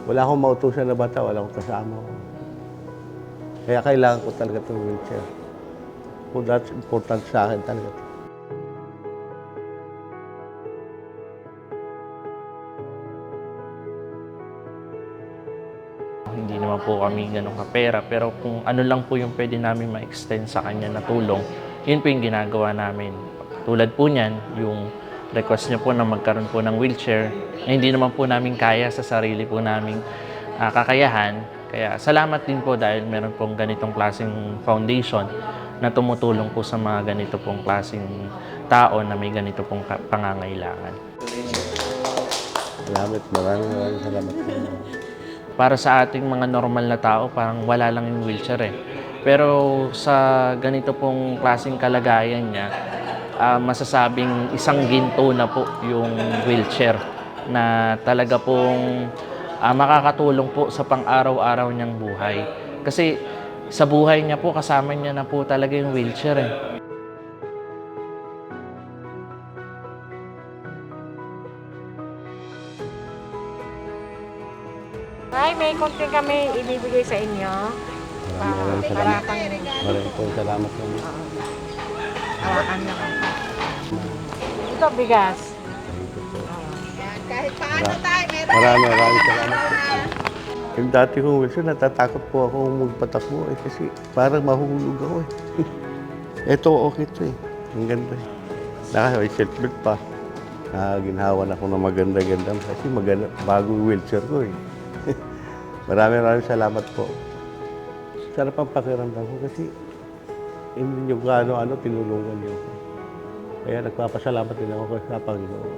Wala akong mautusan na bata, wala akong kasama. Kaya kailangan ko talaga itong wheelchair. Kung that's important sa akin talaga. Hindi naman po kami ganun kapera, pero kung ano lang po yung pwede namin ma-extend sa kanya na tulong, yun po yung ginagawa namin. Tulad po niyan, yung request niya po na magkaroon po ng wheelchair, na hindi naman po namin kaya sa sarili po naming kakayahan. Kaya salamat din po dahil meron pong ganitong klaseng foundation na tumutulong po sa mga ganito pong klaseng tao na may ganito pong pangangailangan. Salamat, maraming salamat. Para sa ating mga normal na tao, parang wala lang yung wheelchair eh. Pero sa ganito pong klaseng kalagayan niya, masasabing isang ginto na po yung wheelchair na talaga pong makakatulong po sa pang-araw-araw niyang buhay. Kasi sa buhay niya po, kasama niya na po talaga yung wheelchair eh. Ay, may konti kami ibibigay sa inyo. Maraming Para salamat. pang Maraming salamat. hawakan nyo. Ito, bigas. Kahit paano tayo, meron. Maraming salamat. Yung dati kong wheelchair, natatakot po ako magpatakbo eh, kasi parang mahulog ako eh. Ito, okay to eh. Ang ganda eh. May seatbelt pa. Ginhawan ako ng maganda-ganda kasi maganda, bagong wheelchair ko eh. Maraming salamat po. Sarap ang pakiramdam ko kasi hindi nyo ano-ano tinulungan niyo ako. Kaya nagpapasalamat din ako sa Panginoon.